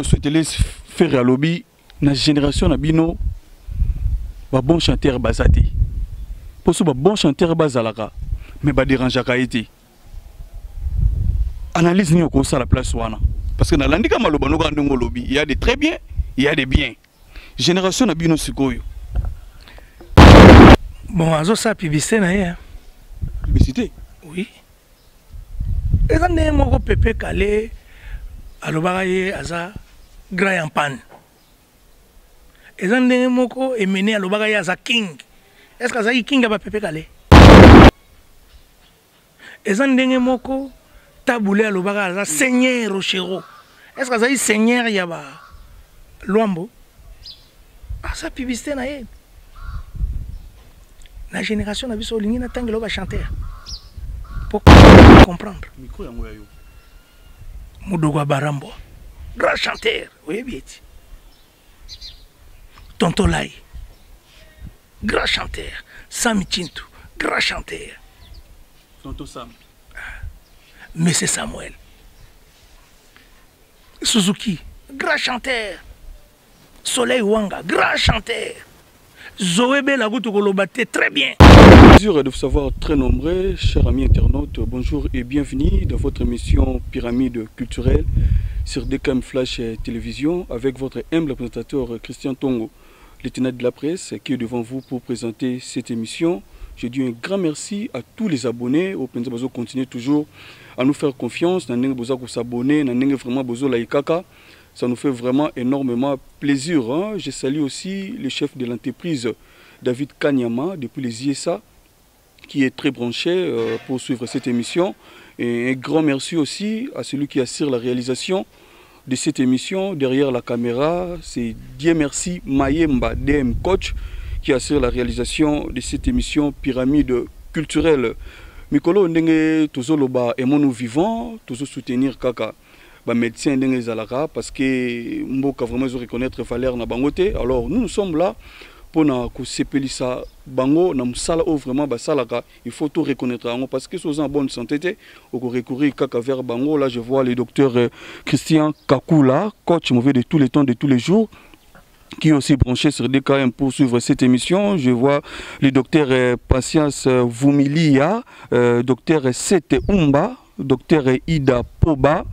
souhaitez faire à lobby na génération na bino ba bon chanteur bazati pour ce ba bon chanteur bazalaka mais ba dérangeaka été analyse ni ko ça la place wana parce que na landika maloba no ngandongo lobby il y a des très bien il y a des bien génération na bino sikoyo bon azo sa publicité na ye publicité oui eza ndenge moko pepe kale alobaka ye aza grand en panne eza ndenge moko emene alobaka ye aza king est-ce que azalaki king ya bapepe kale eza ndenge moko tabule alobaka aza seigneur rochero est-ce que azalaki seigneur ya ba lwambo aza publicité na ye la génération na biso olingi natangela ba chanteur pour comprendre micro yango yayo Moudouga Barambo, grand chanteur, oui, bien. Tonton Lai, grand chanteur. Sami Chintu, grand chanteur. Tonton Sam. Monsieur Samuel. Suzuki, grand chanteur. Soleil Wanga, grand chanteur. Zoé Belagoutoukolobaté, très bien. Plaisir de vous savoir très nombreux, chers amis internautes. Bonjour et bienvenue dans votre émission Pyramide culturelle sur DKM Flash Télévision avec votre humble présentateur Christian Tongo, lieutenant de la presse qui est devant vous pour présenter cette émission. Je dis un grand merci à tous les abonnés. Au Penza Bazo continue toujours à nous faire confiance. Nanenge Boza ko s'abonner, nanenge vraiment Bozo Laikaka. Ça nous fait vraiment énormément plaisir. Hein. Je salue aussi le chef de l'entreprise, David Kanyama, depuis les ISA, qui est très branché pour suivre cette émission. Et un grand merci aussi à celui qui assure la réalisation de cette émission. Derrière la caméra, c'est Dieu merci Mayemba, DM Coach, qui assure la réalisation de cette émission Pyramide culturelle. Mikolo Ndenge Tozoloba et nous vivons, toujours soutenir Kaka. Médecins parce que Mboka vraiment reconnaître valeur na bangote. Alors nous sommes là pour na ko sepelisa bango na musala o vraiment basalaka, il faut tout reconnaître parce que sont en bonne santé au recourir kaka vers bango. Là je vois le docteur Christian Kakula, coach mauvais de tous les temps de tous les jours, qui est aussi branché sur DKM pour suivre cette émission. Je vois le docteur Patience Vumilia, docteur Sete Umba, docteur Ida Poba,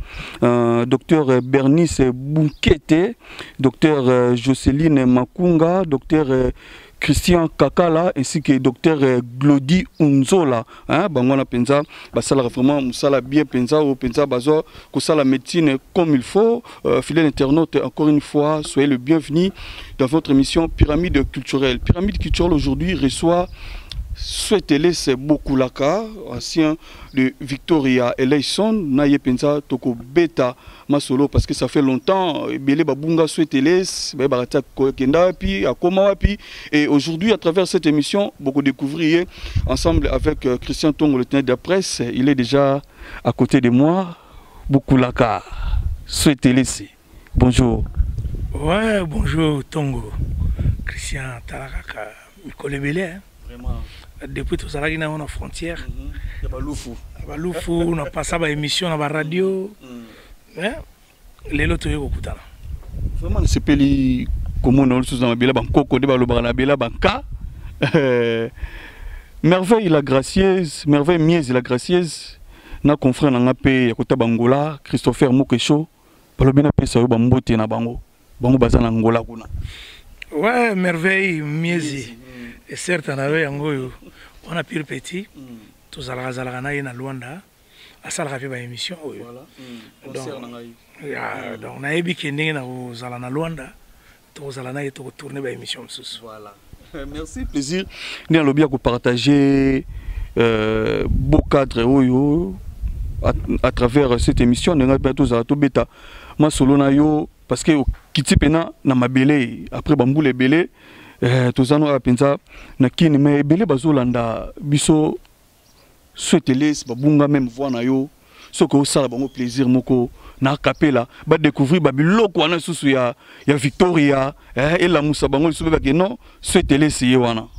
docteur Bernice Boukete, docteur Jocelyne Makunga, docteur Christian Kakala ainsi que docteur Glody Unzola. Bangona penza basala vraiment musala bien penza ou penza bazo kusala médecine comme il faut. Fidèle internaute, encore une fois, soyez le bienvenu dans votre émission Pyramide culturelle. Pyramide culturelle aujourd'hui reçoit Souhaitez-les, c'est beaucoup laka, ancien de Victoria Eleison, Naye Penza, Toko Beta, Masolo, parce que ça fait longtemps, Bele Babunga Souhaitez-les, Barata Kenda, puis Akoma, puis, et aujourd'hui, à travers cette émission, beaucoup découvrir ensemble avec Christian Tongo, le tenant de la presse, il est déjà à côté de moi, beaucoup laka, Souhaitez-les, bonjour. Ouais, bonjour Tongo, Christian Tarakaka, Mikole Belé, Vraiment. Depuis tout ça, on a une frontière. Il y a Baloufou. On a passé à l'émission, à la radio. Les lots, tu es au Koutana. Vraiment, c'est pas les communes, on a bien Banco, de Banca. Merveille la gracieuse, merveille mies la gracieuse. Na confrère na ngapé Kota Bangola, Christopher Mokecho. Palobina pesa yo bambote na bango. Bango baza na Angola kuna. Ouais, merveille mies. Et certes, on a pire petit, tous à la na Luanda, à ça la émission. Donc, on a ébiqué aux Alana Luanda, tous à la et tourner l'émission. Voilà. Merci, plaisir. Nous allons bien partager beau cadre à travers cette émission. Nous allons tous à tout bêta. Ma solo na yo parce que kiti pena na mabele après bamboule belé. Tozano apenza na kini me belé bazolanda biso souhaiteles babunga même voix na yo soko sala bango plaisir moko na capella ba découvrir ba biloko wana susu ya Victoria et la musa bango susu ba que non souhaiteles wana.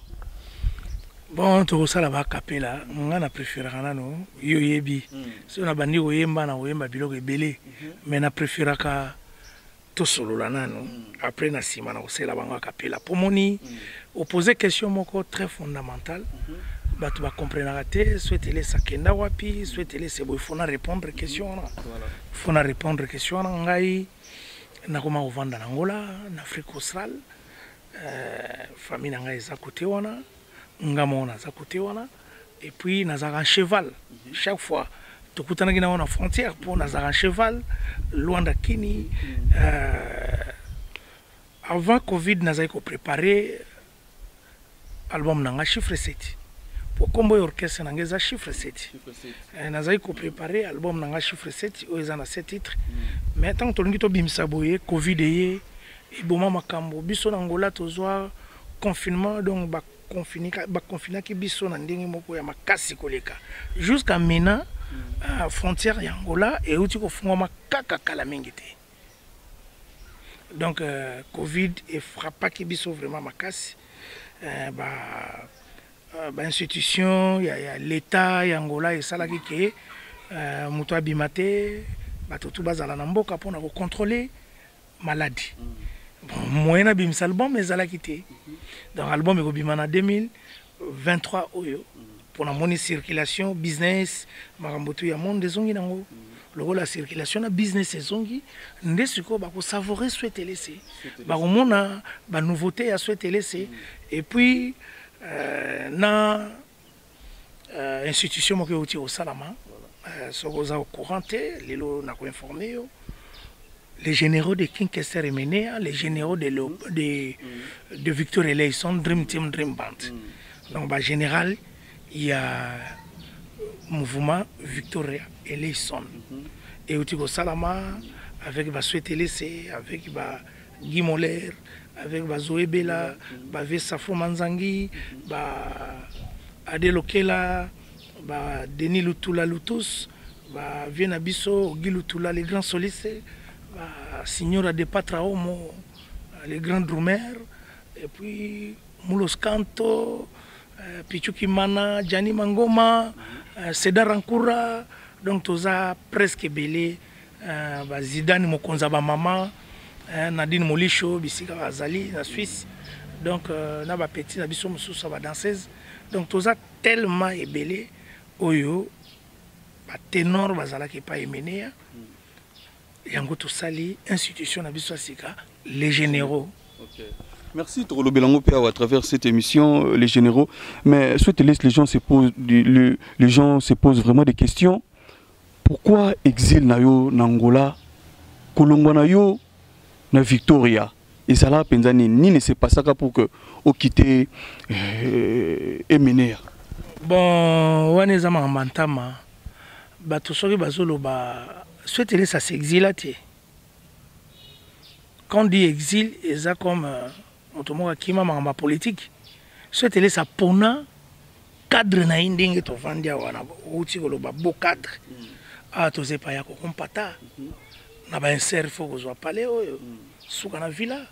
Bon, tout ça là-bas, capella, on a préféré no yoyebi. Si on a bandi oyemba na oyemba biloko belé, mais on a préféré ka to solola nano après na sima na osela bango akapela pomoni opposer question moko très fondamentale bato ba comprendre te souhaiter sakenda wapi souhaiter c'est bon il faut na répondre question na faut na répondre question na ngai na koma ovanda na Angola na Afrique australe famille na ngai za côté wana ngamo na za côté wana et puis na za cheval chaque fois tokutana kina wana frontière pour na za cheval loin de Kini avant Covid na za ko préparer album nanga chiffre 7 pour combo orchestre nanga za chiffre 7 na za ko préparer album nanga chiffre 7 oza na 7 titres mais tant to lingi to bimisa boye Covid ye et boma makambo biso na Angola tozwa confinement donc ba confiner ki biso na ndenge moko ya makasi koleka jusqu'à maintenant frontière ya Angola et uti ko fungwa makaka kala mingi te donc Covid et frappa ki biso vraiment makasi institution ya l'état ya Angola et salaki ke muto abimate bato tu bazala na mboka pona ko contrôler maladie moyen abimisa album ezalaki te donc album ekobima na 2023 oyo pona moni circulation business makambo tu ya monde ezongi nango lokola circulation na business ezongi nde siko bako savourer souhaiter laisser bakomona ba nouveauté ya souhaiter laisser et puis na institution moko uti au salama sokoza au courant lelo na ko informer yo les généraux de King Kester et Menea, les généraux de Victor Eleison, Dream Team, Dream Band. Donc, bah, général, il y a mouvement Victoria Eleison. Et Outiko Salama, avec Souhaité Laissé, avec Guy Moller, avec Zoé Bella, Safo Manzangi, Adelo Kela, Denis Lutula Lutus, Viena Bisso, Guy Lutula, les grands solistes. Signora de Patraomo, les grands drummers, et puis Moulos Kanto, Pichuki Mana, Gianni Mangoma, Seda Rankura, donc tout ça presque belé, Zidane Mokonza Mama, Nadine Molicho, Bissika Azali, la Suisse, donc Naba Petit, Nabiso Moussousa danseuse, donc tout ça tellement belé, Oyo, ténor Bazala qui pas émené. Yango to sali institution na biso sika les généraux. Okay. Merci Toro Belango à travers cette émission les généraux, mais les gens se posent les gens se posent vraiment des questions. Pourquoi exil na yo na Angola, Kolongwa na yo na Victoria et ça là penzani ni ne se passe pas pour que au quitter Emenea. Bon, waneza mambantama bato soki bazolo ba souhaiter ça s'exile. Quand on dit exil, c'est comme ma politique. Souhaiter ça pona cadre na indingue to vandia wana uti ko ba beau cadre. Ah to zepa ya ko kompata. Na ba inser faut que zo palais oyo. Suka na villa.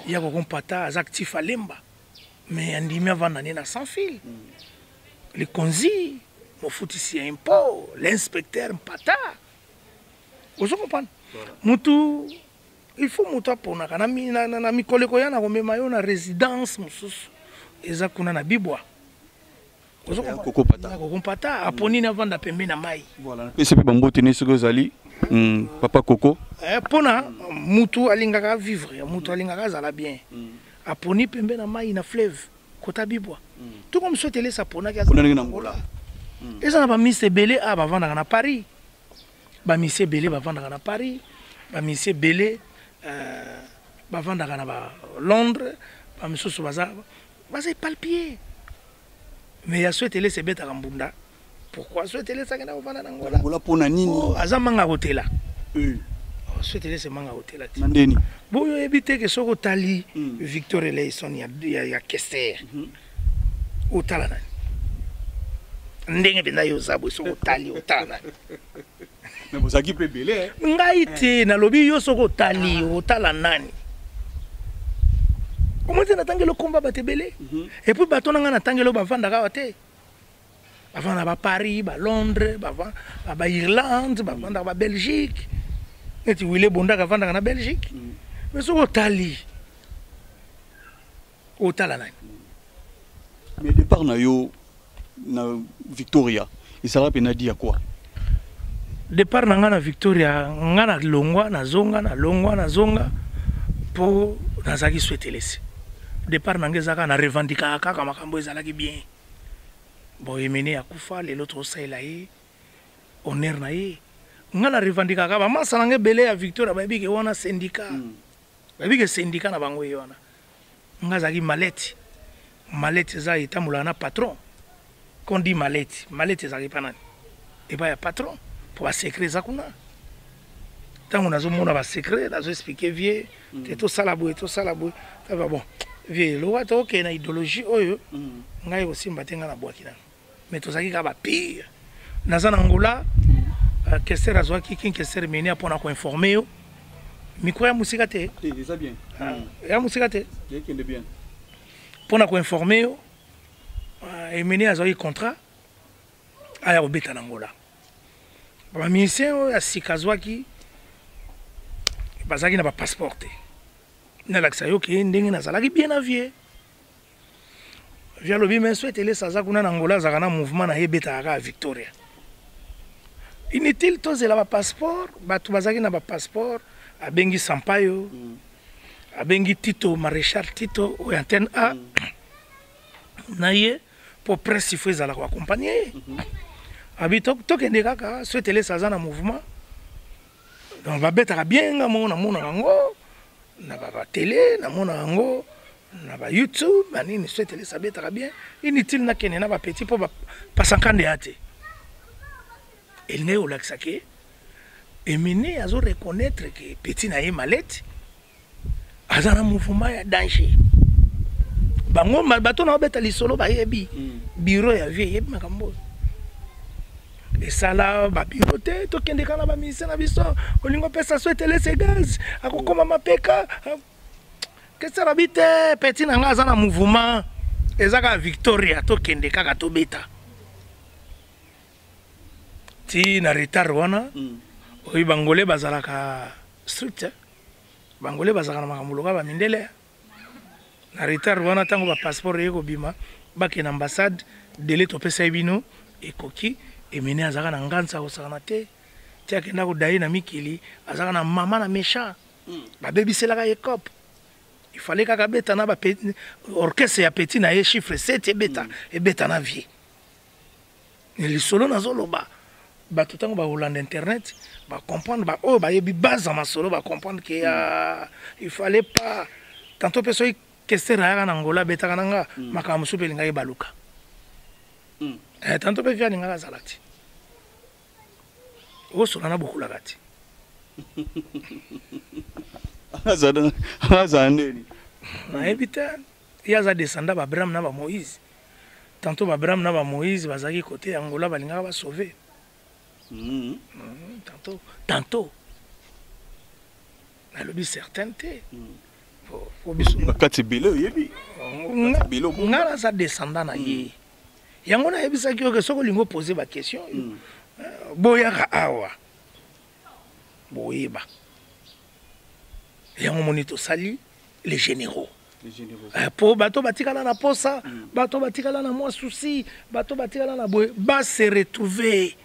Ya ko kompata az actif à Lemba. Mais andimi avana na sans fil. Les konzi mon foot ici impôt, l'inspecteur Mpata. Vous comprenez? Moutou, il faut moutou pour na mi koleko ya na komema yo na résidence mususu. Eza kuna na bibwa. Vous comprenez? Mpata aponi na vanda pembe na mai. Voilà. Et c'est bambo tene soko zali papa Coco. Pona moutou alingaka vivre, moutou alingaka zala bien. Aponi pembe na mai na fleuve kota bibwa. Tout comme souhaiter ça pona ki na Angola. Et ça va mis belé à vendre à Paris. Ba mis belé va vendre à Paris. Ba mis belé va vendre à Londres. Ba mis sous bazar. Ba c'est palpier. Mais il y a souhaité les bêtes à Rambunda. Pourquoi souhaiter les sagana vendre à Angola? Angola pour nani? Azamanga hôtel là. Souhaiter les manga hôtel là. Mandeni. Bon yo éviter que soko tali Victor Eleison il y a Kester. Au talana. Ndenge benda yo zabo soko tali otala. Mais vous avez peu belé. Ngai te na lobi yo soko tali otala nani. Comment tu n'attends le combat ba te belé? Et puis bato nga n'attend le ba vanda ka te. Ba vanda ba Paris, ba Londres, ba Irlande, ba vanda ba Belgique. neti wile bonda kavanda na Belgique mais so otali otala nani mais départ na yo na Victoria il sera penadi à quoi départ na nga na Victoria nga na longwa na zonga po nazaki souhaiter laisser départ na nga ezaka na revendiquer kaka makambo ezalaki bien bon Emene akufa lelo to saela ye honneur na ye nga na revendiquer kaka masa na nga belé ya Victoria babi ke wana syndicat babi ke syndicat na bango ye wana nga zaki malette za itamula na patron qu'on dit malette zaki panani et ba ya patron pour un secret ça qu'on a tant on a zo mona ba secret là zo expliquer vieux tout ça la boue ça va bon vieux lo wa to ke na idéologie oyo ngai aussi mbatenga na boaki na mais to zaki ka ba pire na za na ngola kesera zo ki kin kesera meni pour na ko informer yo micro ya musika te ça bien ya musika te kende bien pour na ko informer yo Emene a eu contrat à obeta na ngola ba ministère ya sikazwaki bazaki na ba passeport na laksa yo ke ndenge na zalaki bien avié via lobi mais souhaite les saza kuna na ngola zaka na mouvement na ebeta ka Victoria inutile to zela ba passeport batu bazaki na ba passeport abengi Sampayo abengi Tito Maréchal Tito o antenne A na ye pour presse il faut les accompagner habito to kende kaka souhaite les saza na mouvement donc va betaka bien nga mona ngo na ba télé na mona ngo na ba YouTube manini souhaite les sabetaka bien inutile na kene na ba petit pour pas sankande ate il n'est au laxake Emene azo reconnaître que petit na ye malette azana mouvement ya danger bango bato na beta lisolo ba yebi bureau ya vie yebi makambo et ça là ba bureau te to kende kana ba ministère na biso olingo pesa souhaiter les gaz akokoma mapeka que ça rabite petit na nga azana mouvement ezaka Victoria to kende kaka to beta ti na retard wana oyi bangolais bazalaka strict bangolais bazalaka na makambo loka ba mindele na retard wana tango ba passeport yeko bima baki na ambassade délai to pesa bino ekoki Emene azaka na nganza ko sakana te tia kenda ko dai na mikili azaka na mama na méchant ba bebisela ka ekop il fallait kaka beta na ba orchestre ya petit na ye chiffre 7 et beta na vie ni solo na zoloba ba tout tango ba Hollande internet ba comprendre ba oh ba yebi base ma solo ba comprendre que il fallait pas tantôt personne kester ya na ngola beta kananga makamu supeli ngai baluka tantôt pe via ninga zalati oso na bokula kati azandeni na ebita ya za descenda ba Abraham na ba Moïse tantôt ba Abraham na ba Moïse bazaki côté ya ngola balinga ba sauver tantôt na lobi certaineté bakati bilo yebi ngala sa descendant na ye yango na yebisa ki soko lingo poser ba question boya awa boyeba yango monito sali les généraux po bato batikala na posa bato batikala na moi souci bato batikala na boye ba se retrouver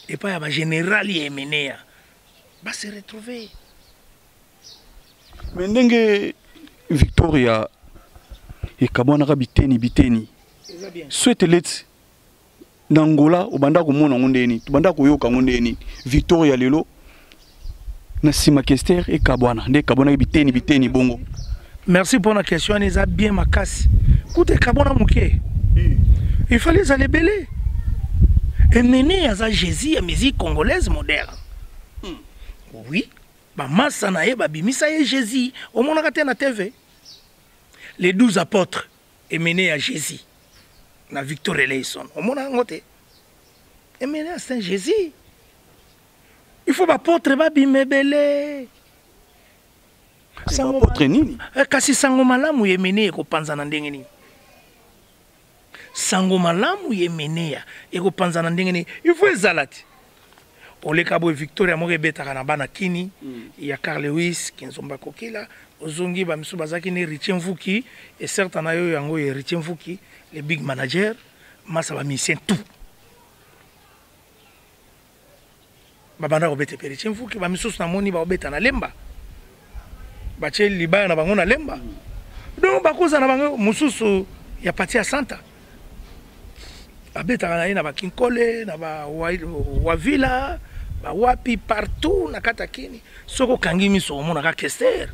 et pas ya ba général Emene ba se retrouver mais ndenge Victoria ekabonaka biteni souhaite let nangola obanda komona ngondeni tubanda koyoka ngondeni Victoria lelo na sima kester ekabwana nde kabona biteni bongo. Merci pour la question, on a bien ma casse. Écoutez, kabona muke il fallait aller belé et mener à Jésus à musique congolaise moderne. Oui, ba massa na ye ba bimisa ye Jésus au monde na na TV. Les 12 apôtres et mené à Jésus. Na Victor Eleison. Au monde ngote. Et mené à Saint Jésus. Il faut apôtre ba bimebele. Sango apôtre nini? Kasi sango malamu ye mené ko panza na ndenge nini. Sango malamu ye mené ya ko panza na ndenge nini. Il faut ezalati. pour les cabo Victoria mo beta kana bana kini ya Carl Lewis kinzomba kokila ozongi ba misu bazaki ni Richie Mvuki et certain na yo yango ya Richie Mvuki les big managers masa ba mission tout babanda ko bete Richie Mvuki ba misu na moni ba beta na lemba ba che libaya na bango na lemba donc ba koza na bango mususu ya patia santa abeta kana ina ba kinkole na ba wa villa ba wapi partout na katakini soko kangi miso omona ka kester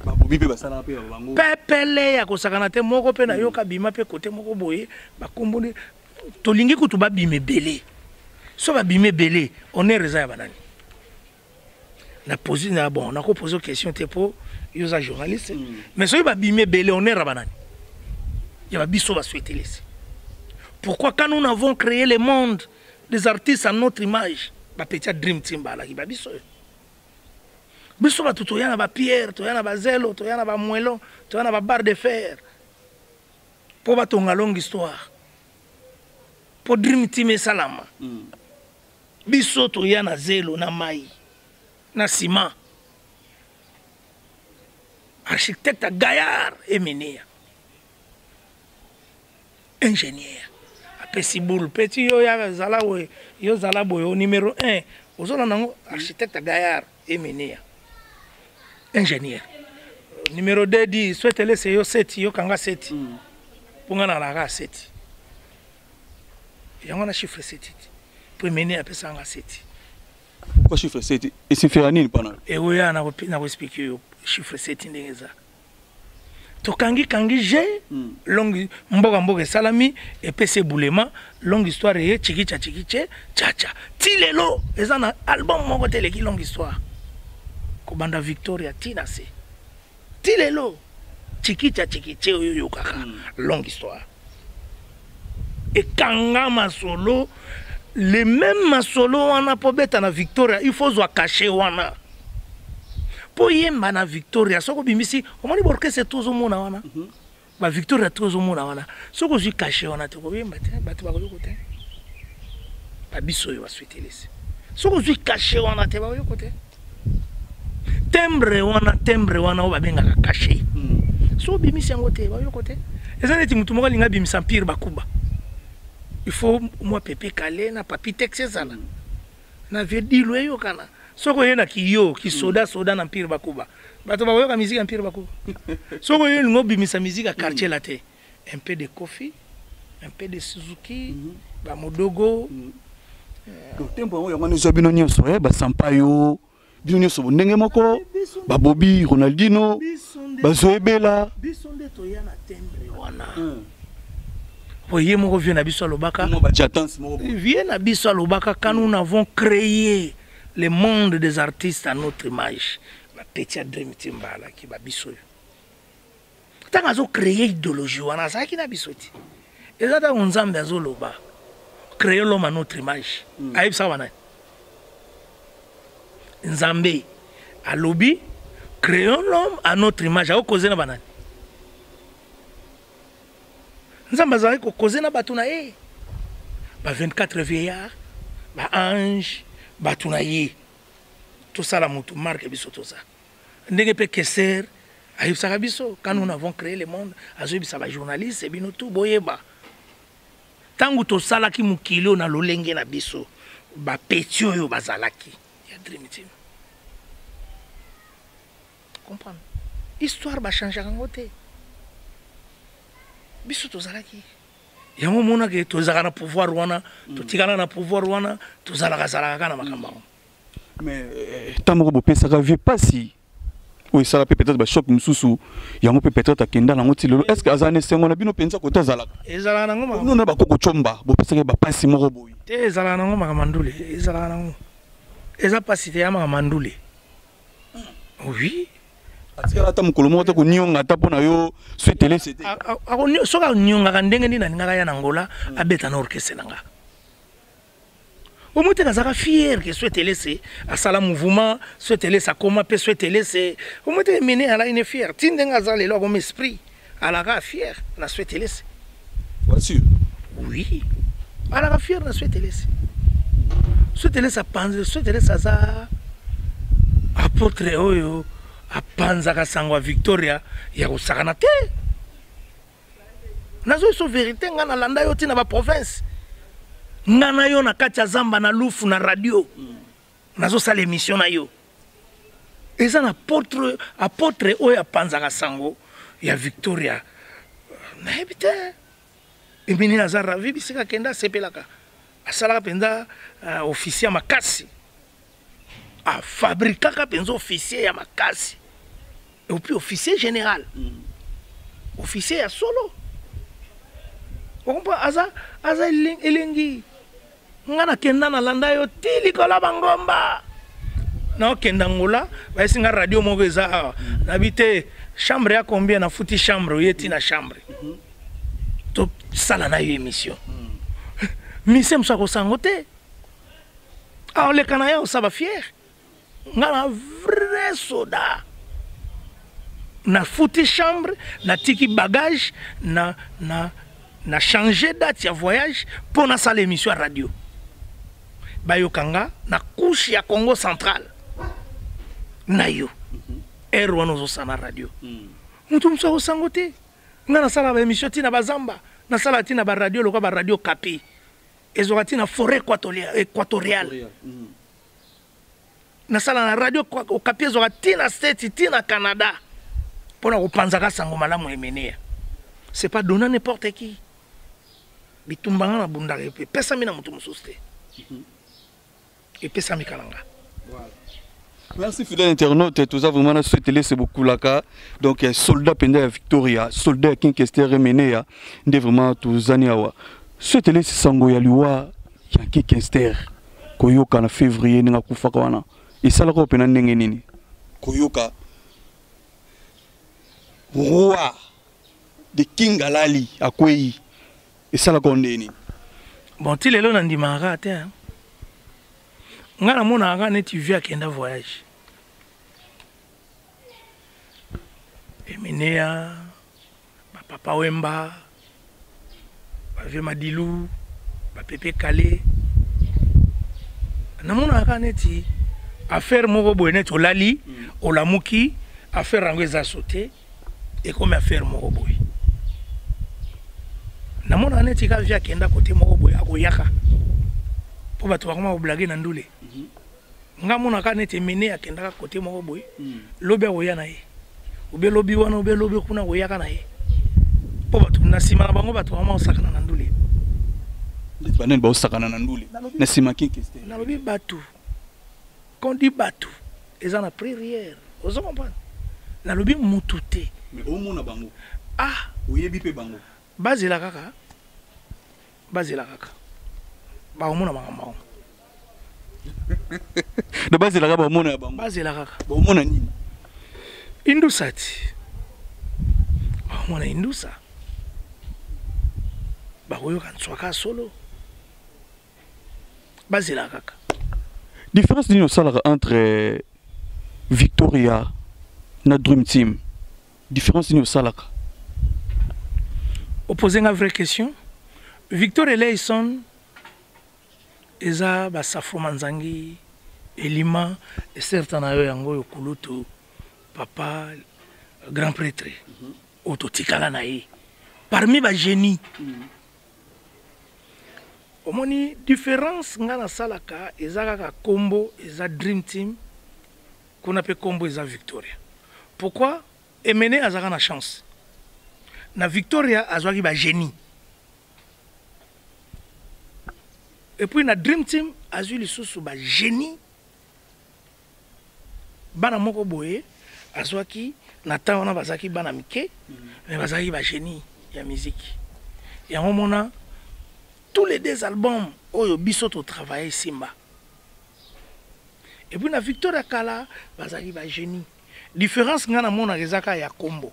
babobi pe basala pe bango pepele ya kosakana te moko pe na yoka bima pe kote moko boye bakomboni tolingi kutu ba bime belé so ba bime belé on est reza ya banani na poser na bon na ko poser question te po yoza journaliste mais so ba bime belé on est rabanani ya ba biso ba souhaiter laisser. Pourquoi quand nous avons créé le monde des artistes à notre image, ba petit dream team ba la ki ba biso. Biso ba tout yana ba pierre, to yana ba zelo, to yana ba moellon, to yana ba barre de fer. Pour ba tonga longue histoire. Pour dream team et salama. Biso to yana zelo na mai, na ciment. Architecte Gaillard et Ménéa. Ingénieur. Pesiboul petit yo ya zala we yo zala boyo numéro 1 ozona nango architecte Gaillard et Ménéa ingénieur numéro 2 dit souhaite laisser yo 7 yo kanga 7 ponga na la 7 yango na chiffre 7 pour Ménéa pesa nga 7 pourquoi chiffre 7 et c'est faire nini pendant et oui na ko expliquer yo chiffre 7 ndengeza to kangi je longue mboga salami et pc boulema longue histoire et chikicha chacha tilelo ezana album moko tele ki longue histoire ko banda Victoria tina se tilelo chikicha oyo kaka longue histoire et kanga masolo les mêmes masolo wana po beta na Victoria il faut zo cacher wana po yemba na Victoria soko bimisi omoni orchestre tozo mona wana ba Victoria tozo mona wana soko zi caché wana te ko yemba te ba te ba ko te ba biso yo baswete lese soko zi caché wana te ba ko te tembre wana o ba benga ka caché so bimisi yango te ba ko te ezana ti mutu moko linga bimisa empire bakuba il faut moi pepe calé na papi texte zana na vie dilwe yo kana soko yena kiyo ki soda na empire bakuba bato ba yoka musique empire bakuba soko yena ngobi misa musique à quartier la te un peu de Kofi un peu de Suzuki ba modogo donc tempo yo ngani zo bino nyonso ba sampayo bino nyonso ndenge moko ba Bobby Ronaldinho ba Zoebela bisonde to yana tembre wana voyez moko vient na biso lobaka mo ba jatance moko vient na biso lobaka quand nous avons créé le monde des artistes à notre image. La petite dream team bala qui ba biso. Tant azo créer idéologie wana ça qui na bisoti. Et ça ta onzambe azo loba. Créer l'homme à notre image. Aïb ça wana. Nzambe a lobby créons l'homme à notre image. A causer na banane. Nzambe azali ko causer na batuna e. Ba 24 vieillards, ba ange batunaye tout ça la mutu marque biso tout ça ndenge pe keser ayib saka biso quand nous avons créé le monde azobi sa ba journaliste et bino tout boyeba tangu to sala ki mukilo na lolenge na biso ba petio yo bazalaki ya dream team comprendre histoire ba changer ngote biso to zalaki yango mona ke tozaka na pouvoir wana totikana na pouvoir wana tozalaka kana makamba mais tamoko bo pesaka vie pasi oui ça peut-être ba choc mususu yango peut-être akenda na ngoti lelo est-ce que azane sengo na bino penza ko tazalaka ezalaka nango makamba non na ba koko chomba bo pesaka ba pasi moko boyi te ezalaka nango makamandule ezalaka nango eza pasi te ya makamandule oui atika ata mukolo moko ko nyonga ata pona yo swetele c'était soka nyonga ka ndenge ndi na ngaka ya nangola abeta na orchestre nanga omote kazaka fier que swetele c'est à sala mouvement swetele ça comment peut swetele c'est omote mené à la une fier tindenga za lelo comme esprit à la fier na swetele c'est bien sûr oui à la fier na swetele c'est Souhaitez-les sa panze, souhaitez-les sa apôtre oyo a panzaka sangwa Victoria ya kosakana te. Nazo so vérité nga na landa yo tina ba province. Nga na yo na kati ya zamba na lufu na radio. Nazo sala émission na yo. Eza na apôtre oyo a panzaka sango ya Victoria. Na ebite. Emini naza ravi bisika kenda sepelaka. Asalaka penza officier makasi. A fabrikaka penza officier ya makasi. Et puis officier général. Officier ya solo. On comprend aza elengi. Ngana kenda na landa yo tili kola bangomba. Na kenda ngola, ba singa radio moko eza nabite chambre ya combien na futi chambre yeti na chambre. To sala na yo émission. Mission msa ko sangote. Ah le kanaya ça va fier. Ngana vrai soda. Na futi chambre, na tiki bagage, na changer date ya voyage pour na sala émission radio. Bayokanga na couche ya Congo central. Na yo. Ero no sana radio. Mutu msa ko sangote. Ngana sala ba émission tina bazamba, na sala tina ba radio lokwa ba radio Kapi. Ezorati na forêt équatoriale. Na sala na radio au Kapi ezorati na States tina Canada. Pour na kopanzaka sango malamu emenea. C'est pas donner n'importe qui. Bitumbanga na bundaka epe pesa mina mutu mususte. Et pesa mi kalanga. Voilà. Merci fidèle internaute, tout ça vraiment souhaité c'est beaucoup là ka. Donc soldat pendant Victoria, soldat Kinkester Remenea, ndé vraiment tous aniawa. Souhaité c'est sango ya liwa ya Kinkester. Koyoka na février nga kufa kwana. Et ça la ko pena ndenge nini. Koyoka roi de King Alali akwei. Et ça la ko ndeni. Bon ti lelo ndimaka te. Ngana mona anga neti via kenda voyage. Emenea, papa Wemba, Vieux Madilou, Pepe Calé. Namona anga neti affaire moko boye net olali, olamuki, affaire rango eza sauté et comme affaire moko boye. Namona neti ka via kenda côté moko boye akoyaka. Po bato bakoma oblage na ndule. Nga mona ka neti mene akendaka côté moko boye. Lobi oya na ye. Obe lobi wana obe lobi kuna oyaka na ye. Po bato na sima na bango bato bakoma osakana na ndule. Ndeti banen ba osakana na ndule. Na sima Kinkester. Na lobi bato. Quand dit bato, eza na prière. Ozo comprendre. Na lobi mututé. Mais au mona bango. Ah, oyebi pe bango. Bazela kaka. Bazela kaka. Ba omona makambo. De base la ba omona bango. Base la kaka. Ba omona nini? Indusati. Ba omona indusa. Ba koyo kan swaka solo. Base la kaka. Différence d'une salle entre Victoria na Dream Team. Différence d'une salle. Opposer une vraie question. Victor Eleison, eza ba Safo Manzangi, Elima, et certains yango yokulutu, papa, grand prêtre, ototikala nae. Parmi ba génie. Omoni différence ngana salaka eza kaka combo eza Dream Team, qu'on appelle combo eza Victoria. Pourquoi? Emene azaka na chance. Na Victoria azwaki ba génie. Et puis na Dream Team azui lisusu ba génie. Bana moko boye azwaki na temps wana bazaki bana mike mais bazaki ba génie ya musique. Ya mona tous les deux albums oyo biso to travailler Simba. Et puis na Victoria Kala bazaki ba génie. Différence ngana mona ezaka ya combo.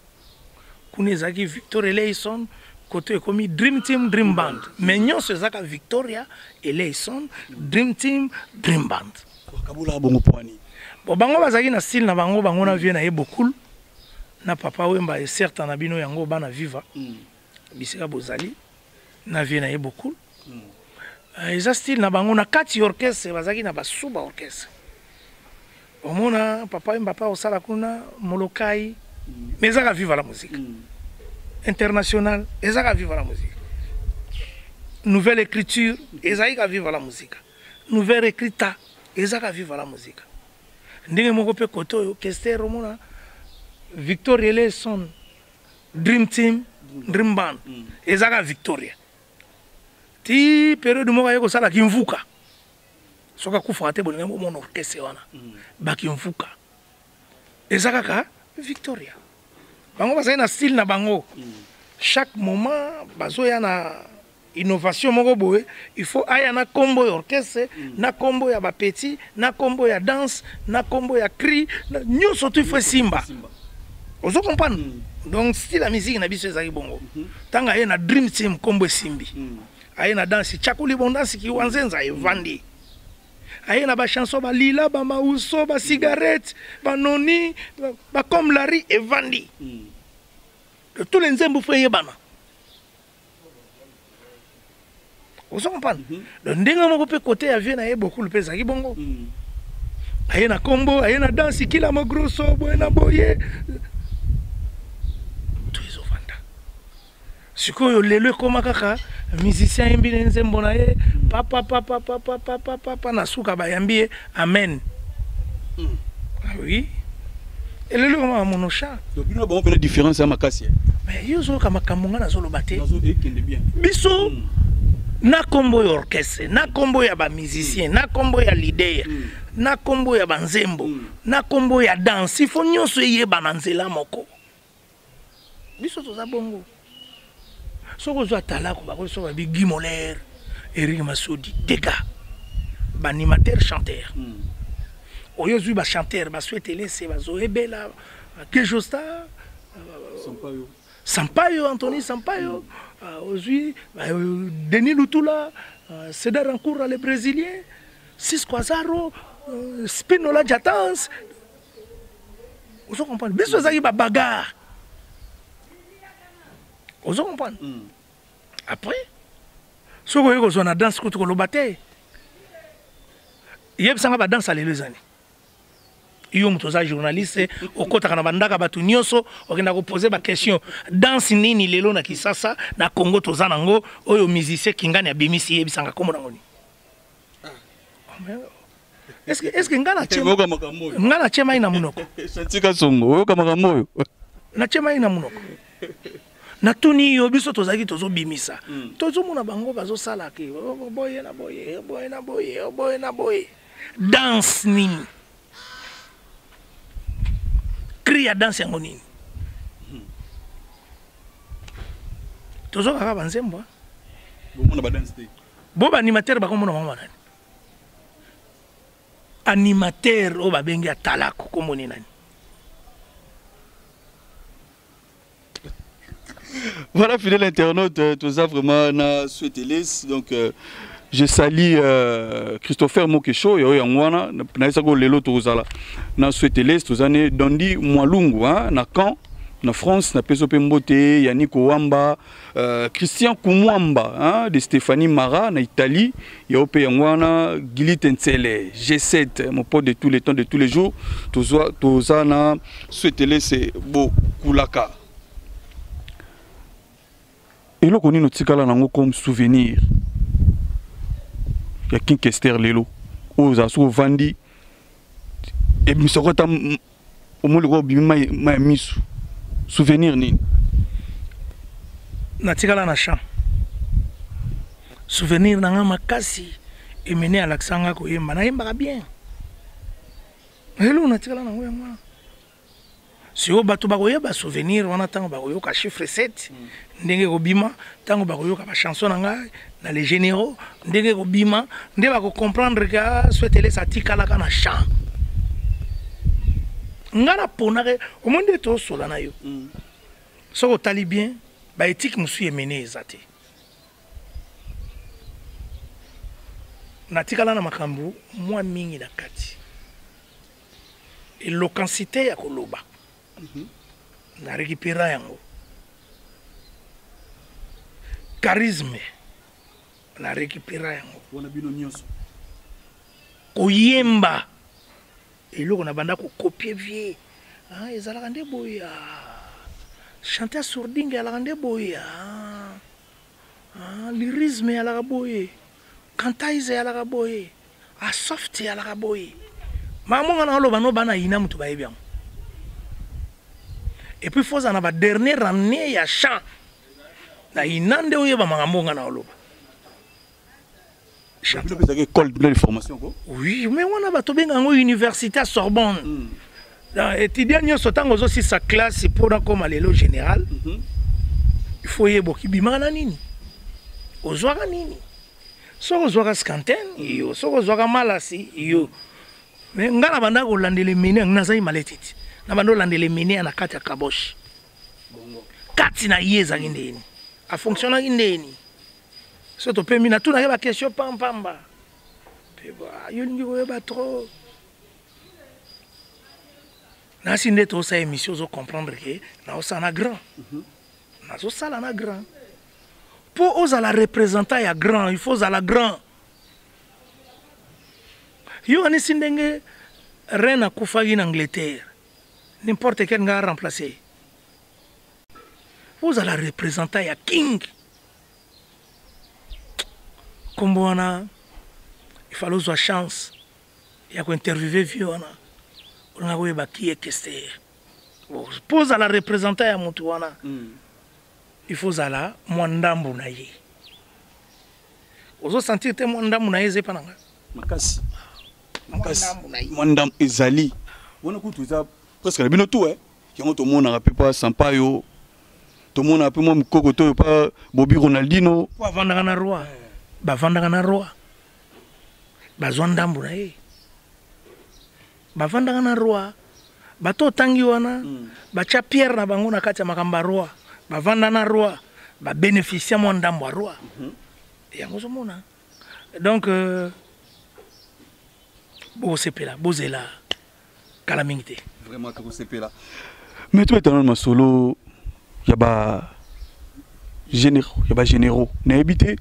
Kunezaki Victor Eleison côté comme Dream Team Dream Band. Mais non c'est ça Victoria Eleison Dream Team Dream Band. Kabula bongo poani. Bon bango bazaki na style na bango na vie na yebo cool. Na papa Wemba et certain na bino yango bana viva. Bisika bozali na vie na yebo cool. eza style na bango na kati orchestre bazaki na basuba orchestre omona papa Mbapa osala kuna molokai mais ezaka vivre la musique international ezaka vivre la musique nouvelle écriture ezaka vivre la musique nouvelle écrita ezaka vivre la musique ndenge moko pe koto oyo orchestre omona Victoria Lesson Dream Team Dream Band ezaka Victoria ti période moko yeko sala kimvuka soka kufa te bolinga mon orchestre wana ba kimvuka ezaka ka Victoria bango bazali na style na bango chaque moment bazoya na innovation moko boye il faut aya na combo orchestre na combo ya ba petit na combo ya danse na combo ya cri nyonso tu faut simba ozo comprendre donc style la musique na biso ezali bongo tanga ye na Dream Team combo simbi aye na danse chakuli bon danse ki wanzenza evandi aye na ba chanson ba lila ba mauso ba cigarette ba noni ba comme Larry evandi tous les nzembo feye bana ozo comprendre donc ndenge moko pe côté ya vie na ye beaucoup le pesa ki bongo aye na combo aye na danse kila mo grosso boye na boye sikoyo lelo koma kaka musicien yembi nzembo na ye papa na suka bayambi amen ah oui et lelo koma monosha donc bino ba on différence ya makasi mais yozo kama kamunga na zolo baté biso na combo ya orchestre na combo ya ba musicien na combo ya leader na combo ya banzembo na combo ya danse il faut nyonso yeba na nzela moko biso toza bongo soko zo atala ko ba so ba Guy Moller Eric Masodi Teka ba animateur chanteur oyo zui ba chanteur ba souhaiter laisser ba zo ebela que josta Sampaio Anthony Sampaio ozui Denis Lutula Cedar Rancourt les Brésiliens Cisco Azaro Spinola Jatans ozo comprendre biso zaki ba bagarre ozo comprendre après ce que on a danse contre le bataille yeb sanga ba danse les années yo mutoza journaliste okota kana bandaka batu nyonso okenda ko poser ba question danse nini lelo na Kisasa na Congo toza nango oyo musicien kingani ya bimisi yeb sanga komo nangoni est-ce que ngana chema ina munoko santika songo oyo kama moyo na chema ina munoko na tuni yo biso tozaki tozo bimisa tozo mona bango bazo sala ke boye na boye danse nini cria danse yango nini tozo kaka banzembo bomona ba danse te bo ba animateur ba komona mama nani animateur o ba bengi atalako komoni nani. Voilà, fidèle internaute, tout ça vraiment na souhaité donc je salue Christopher Mokesho yo yangwana na isako lelo tozala na souhaité tous années Dondi Mwalungu na Caen na France na peso pembote Yannick Wamba Christian Kumwamba de Stéphanie Mara na Italie yo pe yangwana Gili Tensele G7 mon pote de tous les temps de tous les jours tozana souhaité c'est beau kulaka. Et là, on a notre comme souvenir. Il y a King Kester Lelo. Aux assos Vandi. Et puis, ça va être au moins le mis souvenir. Natikala na champ. Souvenir na makasi. Et mené à l'accent ko yemba na yemba bien. Hello natikala na ngoya. Si on bat ba souvenir on attend ba ka chiffre 7 ndenge ko bima tango ba ko ba chanson na les généraux ndenge ko bima ndenge ba ko comprendre que souhaiter les atikala kana chant ngana ponare au monde to sola na yo so ko tali bien ba éthique musu yemene ezate natikala na makambu moi mingi na kati éloquencité ya koloba na récupérer yango charisme na récupérer yango wana bino nyonso koyemba eloko na banda ko copier vie ah ezalaka nde boya chanter sourdingue alaka nde boya lyrisme alaka boye cantaise alaka boye a soft alaka boye mamonga na loba no bana ina mutu bayebi yango. Et puis faut en avoir dernier ramener ya chant na inande oyeba makambo nga na loba chanter peut-être école de formation quoi. Oui mais on a bato benga ngo université à Sorbonne étudiant nyonso tango zo si sa classe pour comme lelo général il faut yeboki bimana nini ozwaka nini soko ozwaka scanten yo soko ozwaka malasi yo mais ngala banda ko landele mene ngazai maletiti na bando landele mene na kati ya kabosh kati na yeza ngindeni a fonctionner ngindeni so to pe mina tuna ba question pamba pe ba yo lingi ko ba trop na sinde to sa émission zo comprendre que na osana grand na zo sala na grand pour osa la représenter ya grand il faut la grand yo ani sindenge reine akufagi en Angleterre n'importe quel gars remplacé vous allez représenter ya king comme wana il fallait avoir chance ya ko interviewer viona on a weba qui est Kester pose à la représenter ya mutu wana il faut ala mwandambu na ye ozo sentir te mwandambu na ye zepananga makasi mwandambu ezali wana kutu za presque la bino tout yango to mona pe pas sampayo to mona pe mo mukoko to pa Bobby Ronaldinho po avandaka na roi bavandaka na roi bazwa ndambu na ye bavandaka na roi bato tangi wana bacha pierre na bango na kati ya makamba roi bavanda na roi ba bénéficier mo ndambu roi yango zo mona donc bo sepela bozela kala mingite vraiment que sepela mais tu es dans le solo yaba généraux na habité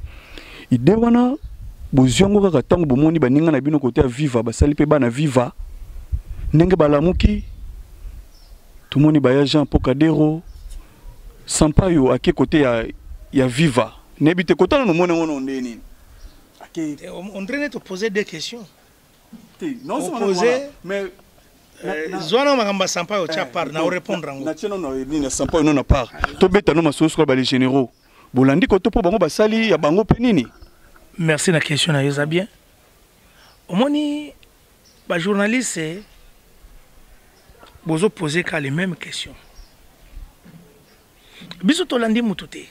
idée wana boziongo kaka tango bomoni baninga na bino côté viva basali pe bana viva ndenge balamuki tumoni baya Jean Pocadero Sampayo ake côté ya viva na habité côté na mona ngono ndeni ake on train de poser des questions non poser mais zwana makamba Sampayo tia part na répondre ngo na tieno no ni na Sampayo non na part to beta no masoso ko ba les généraux bolandi ko to po bango basali ya bango pe nini. Merci la question na yeza bien omoni ba journaliste bozo poser ka les mêmes questions biso to landi mututé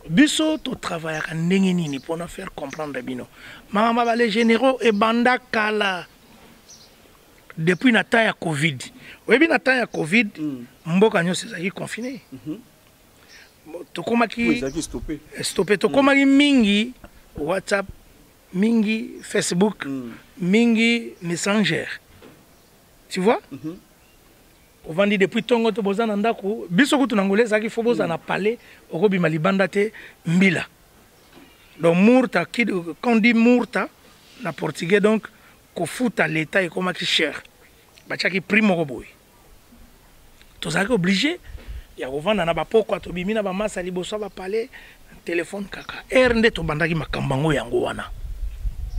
biso to travailler ka ndenge nini pour nous faire comprendre bino mama ba les généraux et banda kala depuis na temps ya Covid webi na temps ya Covid mboka nyose zaki confiné to komaki stoppé to komaki mingi WhatsApp mingi Facebook mingi Messenger tu vois on vend depuis tongo to bozana ndako biso kutu nangolé zaki fo bozana parler okobi malibanda te mbila donc murta quand on dit murta na portugais donc ko futa l'état et comment qui cher bachaki primo roboy to zaki obligé ya kovanda na bapoko to bimina ba masa liboso ba parler téléphone kaka ernde to bandaki makambango yango wana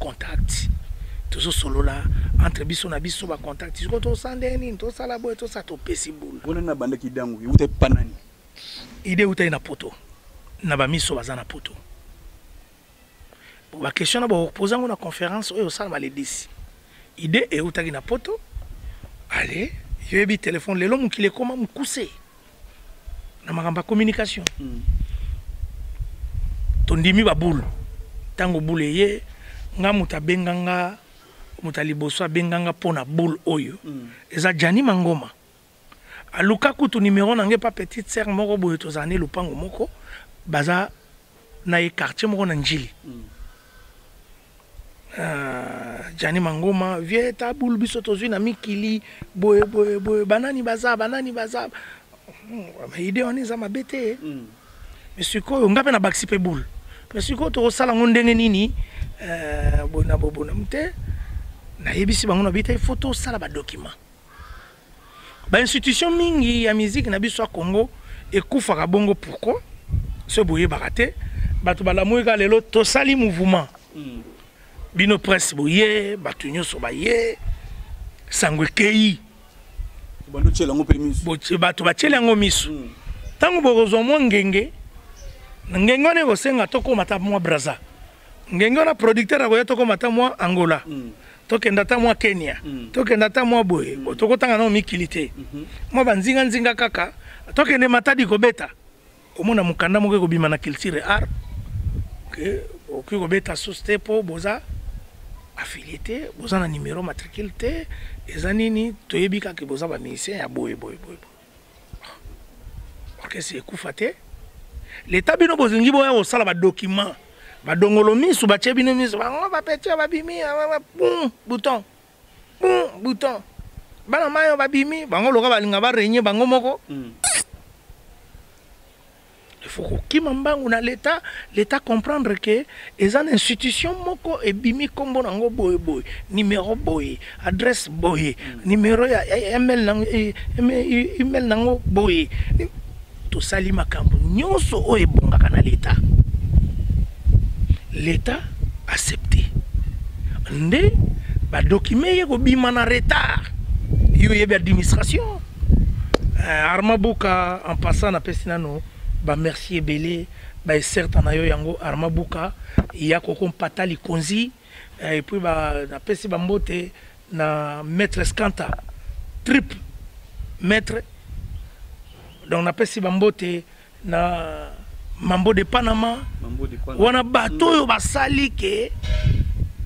contact toujours solo là entre biso na biso ba contact ko to sandeni to sala boy to sa to possible bona na bandaki dangu ute panani ide ute na poto na ba miso bazana poto ba question na ba poser na conférence oyo sala les 10 ide e utaki na poto allez yebi téléphone lelo mukile koma mukuse na makamba communication tondimi ba boule tango boule ye nga muta benganga muta liboso benganga pona boule oyo eza Jani Mangoma aluka kutu numéro nange pa petite sœur moko boyo tozane lupango moko baza na e quartier moko na Njili Jani Mangoma vie ta boule biso tozwi na mikili boye banani baza mais idée on est à ma bête mais ce qu'on ngape na baxipe boule mais siko to sala ngondenge nini bona bobona mte na yebisi bango na bita photo sala ba document ba institution mingi ya musique na biso Congo ekufa bongo pourquoi ce boye baraté bato balamu ka lelo to sali mouvement bino presse boye bato nyoso baye sangwe kei bando tshela ngo permis bato batshela ngo misu tango bozo mo ngenge ngenge ne bosenga toko mata mwa Braza ngenge na producteur akoya toko mata mwa Angola tokenda ta mwa Kenya tokenda ta mwa boye toko tanga no mikilité mwa banzinga nzinga kaka tokende matadi kobeta omona mukanda moke ko bima na culture art que oki kobeta sostepo boza affilié boza na numéro matricule te ezanini toyebika ke boza ba musicien ya boye orchestre ekufa te l'état bino bozingi boya osala ba document ba dongolo misu ba chebino misu bango ba petia ba bimi bouton bana mayo ba bimi bango loka balinga ba renye bango moko il faut que mbangu na l'état comprendre que les institutions moko et bimi kombo nango boy numéro boy adresse boy numéro ya email nango boy to sali makambo nyonso o ebongaka na l'état accepté nde ba document yeko bima na retard yo yebi administration Armabuka en passant na pesinano ba merci belé ba certain na yo yango Armabuka ya koko patali konzi et puis ba na pesi ba mbote na maître Skanta triple maître donc na pesi ba mbote na Mambo de Panama wana bato yo basali ke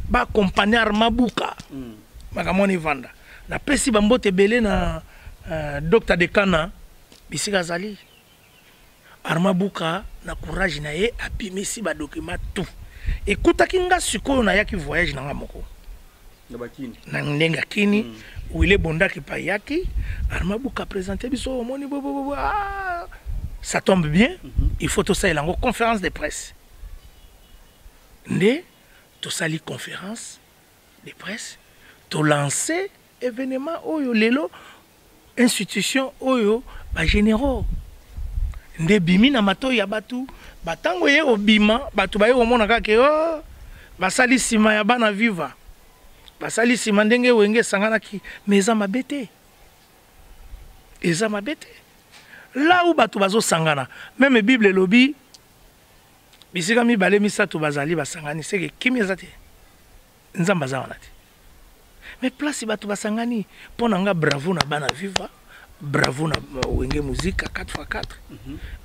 ba compagnie Armabuka makamoni vanda na pesi ba mbote belé na Dr Dekana bisika zali Armabuka na courage na ye abimisi ba document tout ekuta kinga sikoyo na yaki voyage na ngamoko na bakini na ndenga kini où il est bondaki pa yaki Armabuka présenté biso moni ça tombe bien il faut tout ça il en conférence de presse ndé tout ça li conférence de presse to lancer événement oyo lelo institution oyo ba généraux nde bimi na mato ya batu batango ye obima batu baye omona kake oh basali sima ya bana viva basali sima ndenge wenge sangana ki meza mabete eza mabete là où batu bazo sangana même bible lobi bisika mi balé misato bazali basangani seke kimi ezate nzamba za wana te mais place batu basangani pona nga bravo na bana viva bravo na wenge musique 4x4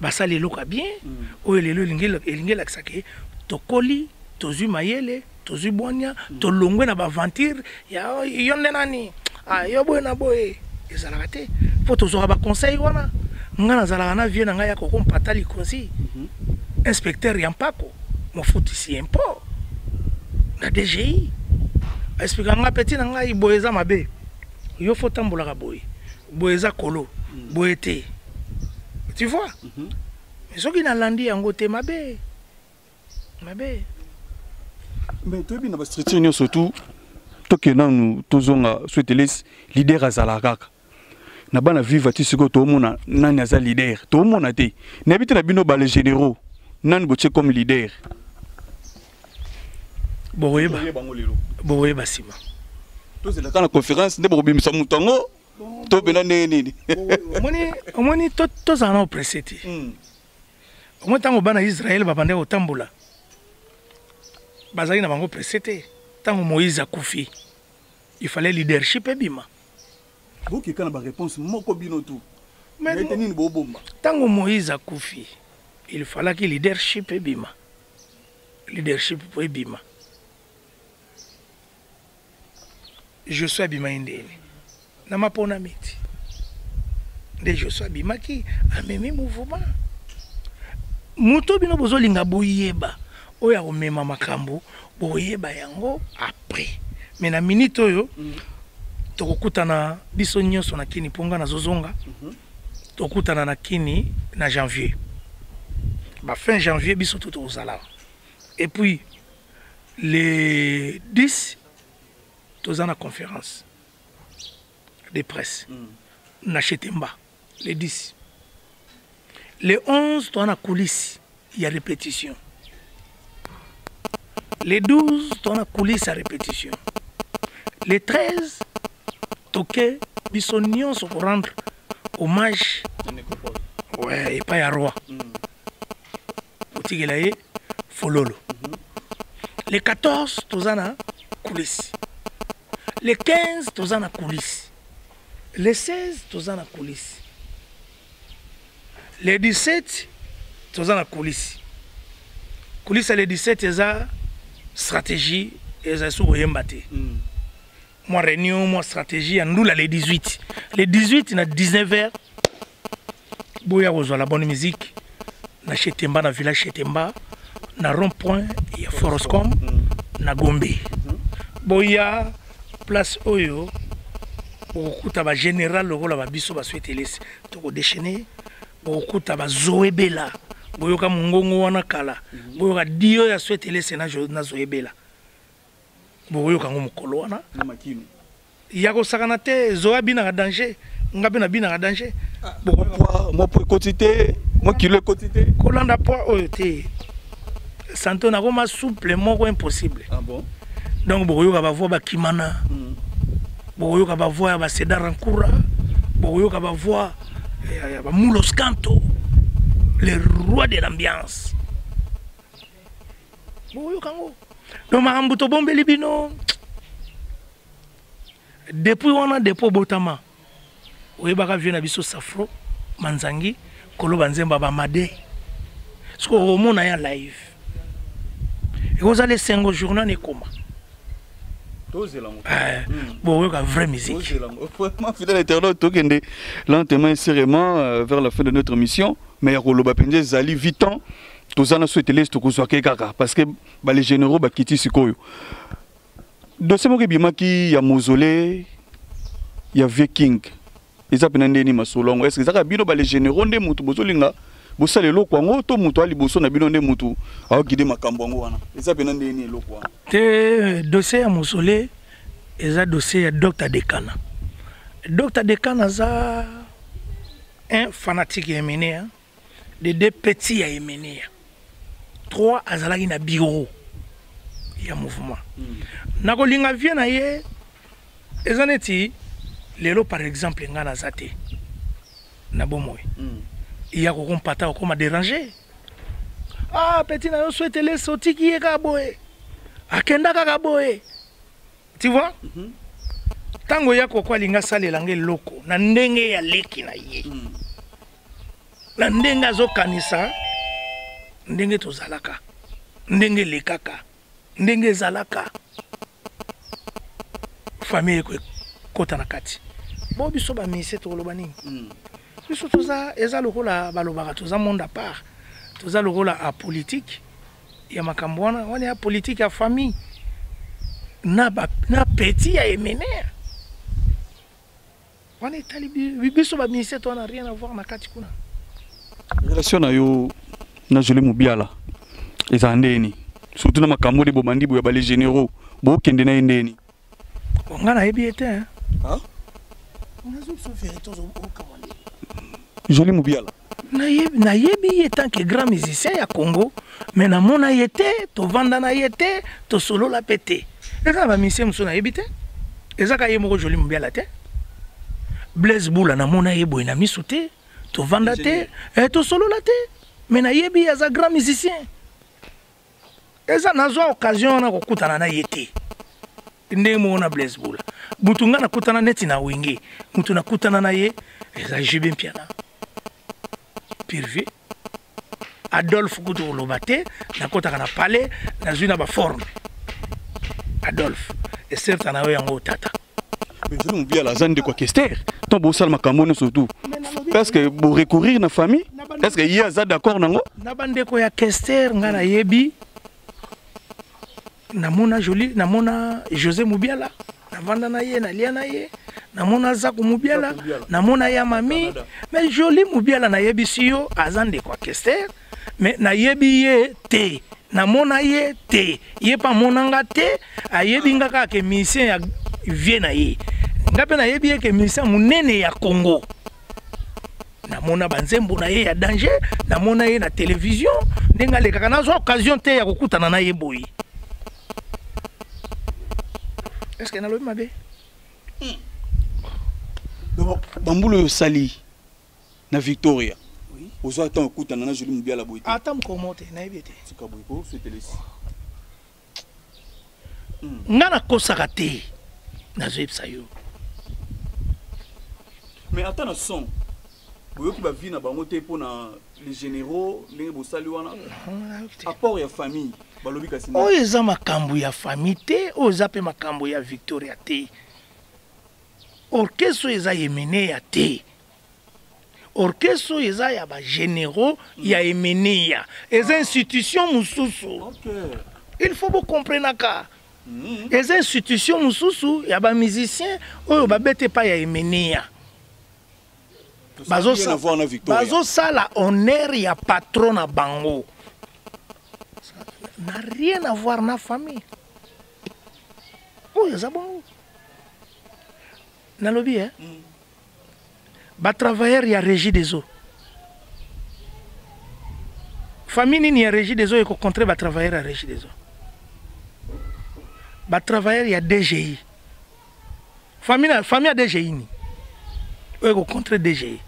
basali loka bien oyo lelo elingi lakisa ke tokoli tozwi mayele tozwi bwanya tolongwe na baventure ya yonde nani yo boye na boye ezalaka te po tozwaka baconseil wana nga nazalaka na vie na ngai ya kokompata likonzi inspecteur ya mpako mofutisi impo na DGI expliquer nga petit na ngai boye eza mabe yo fo tambolaka boye boeza kolo boete tu vois mais soki na landi yango te mabe mais toi bien na structure nyo surtout tokena nous tozonga souhaiteles leader azalaka na bana viva ti siko to mona nani aza leader to mona te na bité na bino ba les généraux nani boche comme leader boye basima to c'est la conférence de bobimisa mutango to bena neni omoni to zana preseti omoni tango bana Israël babande otambola bazali na bango presete tango Moïse akufi il fallait leadership ebima boki kana ba réponse moko bino tout mais tenini bobomba tango Moïse akufi il fallait que leadership ebima ebima je suis abima indeni na mapona miti nde je suis abima ki amemi mouvement muto bino bozolinga boyeba oya komema makambo boyeba yango après mais na minute oyo tokokutana biso nyonso na kini ponga na zozonga tokutana na kini na janvier ba fin janvier biso tout ozala Et puis, les 10, tous en la conférence de presse. N'achetez pas. Les 10. Les 11, tous en la coulisse. Il y a répétition. Les 12, tous en la coulisse à répétition. Les 13, toqué, bisognon se rendre hommage. Ouais, et pas à roi. Outigelaye, fololo. Les 14, tous en la coulisse. Les 15, tous en la coulisse. Les 16, tous en la coulisse. Les 17, tous en la coulisse. Coulisse, les 17, ils ont stratégie, ils ont souyembate. Moi, réunion, moi, stratégie, nous, là, les 18. Les 18, il y a 19h. Boya, vous avez la bonne musique. Na Chetemba, na village Chetemba. Na rond-point, il y a Foroscom. Na Gombe. Boya, place Oyo. Beaucoup de général, le rôle de Bisso, va souhaiter les déchaîner. Beaucoup de Zoébela. Boyoka Mungongo Wanakala. Boyoka Dio, ya souhaité les sénats na Zoébela. Boyoka Mukolo wana. Yako Sakanate, Zoa bina danger. Ngabina bina danger. Moi, pour quotité, moi qui le quotité. Kolanda poids, oyote. Santo na goma souple, moko impossible. Ah bon? Donc, Boyoka va voir Bakimana. Boyoka va voir Baseda Rankura. Boyoka va voir Moulos Kanto, le roi de l'ambiance. Boyoka ngo. Donc, Marambuto Bombe Libino. Depuis on a dépôt Botama. Oyebaka vient na biso Safro, Manzangi, Kolo Banzemba Bamade. Ce qu'on remonte en live. Et vous allez 5 journaux ne comment. Bon, oui, vraie musique. Fidèle internaute, lentement et sérieusement vers la fin de notre émission. Mais Roloba Pendje Zali, 8 ans, tous en a souhaité les Kaka parce que les généraux Bakiti Sikoyo. Dans ce moment, il y a Mausolée, il y a Viking. Ils appellent Ndeni Masolongo. Est-ce que ça a bien les généraux de Moutou Bozolinga? Bosale lo kwango to mutu ali boso na bino nde mutu akide makambongo wana eza pena ndeni lo kwa te dossier ya Mosole eza dossier ya Dr Dekana. Dr Dekana za un fanatique ya Emenea, de deux petits ya Emenea, 3 azalaki na bureau ya mouvement. Nakolinga vie na ye eza neti lelo par exemple ngana zate na bomoy. Il y a un pata qui m'a dérangé. Ah, petit, je souhaite les sauter qui est kaboé. Akenda kaboé. Tu vois? Tango ya kokwa linga sale langue loko. Na ndenge ya leki na ye. Na ndenge zo kanisa. Ndenge to zalaka. Ndenge lekaka. Ndenge zalaka. Famille ko kota na kati. Bo biso ba mise to loba nini? Biso toza eza lokola balobaka toza monde à part. Toza lokola a politique ya makambo wana wani ya politique ya famille na petit ya Emenea. Wani talibi biso ba ministère to na rien à voir na kati kuna. Relation na yo na Jolie Mubiala eza ndeni surtout na makambo de bomandi bo ya ba les généraux bo kende na ndeni. Ngana yebi ete hein. Ah? On a zo vérité au Cameroun. Jolie Mubiala. Na yebi tant que grand musicien ya Congo, mais na mona yete, to vanda na yete, to solo la pété. Et ça va musicien muso na yebi te. Et ça ka yemo Jolie Mubiala te. Blaise Boula na mona yebo na misute, to vanda te, et to solo la te. Mais na yebi ya za grand musicien. Et ça na zo occasion na kokutana na yete. Ndenge mona Blaise Boula. Butunga na kutana neti na wingi. Mutu na kutana na ye, et ça jibe piana. Pirvé Adolphe Koutou Lobate na kota kana palais na zuna ba forme Adolphe et certes na yango tata mais je me bien la zone de quoi Kester ton beau salma kamone surtout parce que pour recourir na famille est-ce que y a ça d'accord nango na bande ko ya Kester ngana yebi na mona Jolie na mona José Mubiala na vanda na ye na lia na ye na mona Zaku Mubiala na mona ya mami mais Jolie Mubiala na yebi siyo azande kwa Kester mais na yebi ye te na mona ye te ye pa monanga te ayebi ngaka ke musicien ya vie na ye ngape na yebi ke musicien munene ya Congo na mona banzembo na ye ya danger na mona ye na télévision ndenga le kaka na zo occasion te ya kokutana na ye boyi. Est-ce que na lobi mabe donc bambulo sali na Victoria ozo attend kokutana na Julie Mubiala boyi atam komote na yebete sika boyi ko setelesi ngana kosaka te na zoyebisa yo mais attends na son boyoki ba vie na bango te pona les généraux ndenge bosali wana apport ya famille balobi kasi oyo eza makambo ya famille te oyo eza pe makambo ya Victoria te orchestre eza yemene ya te orchestre eza ya ba généraux ya yemene ya eza institution mususu il faut vous comprendre ka eza institution mususu ya ba musicien oyo babete pa ya yemene ya bazo sala honneur ya patron na bango n'a rien à voir na famille. Oh, c'est bon. Dans le lobby, hein? Ba travailleur y a régie des eaux. Famille ni a régie des eaux et qu'au contraire ba travailleur a régie des eaux. Ba travailleur y a DGI. Famille a DGI ni. Et qu'au contraire DGI.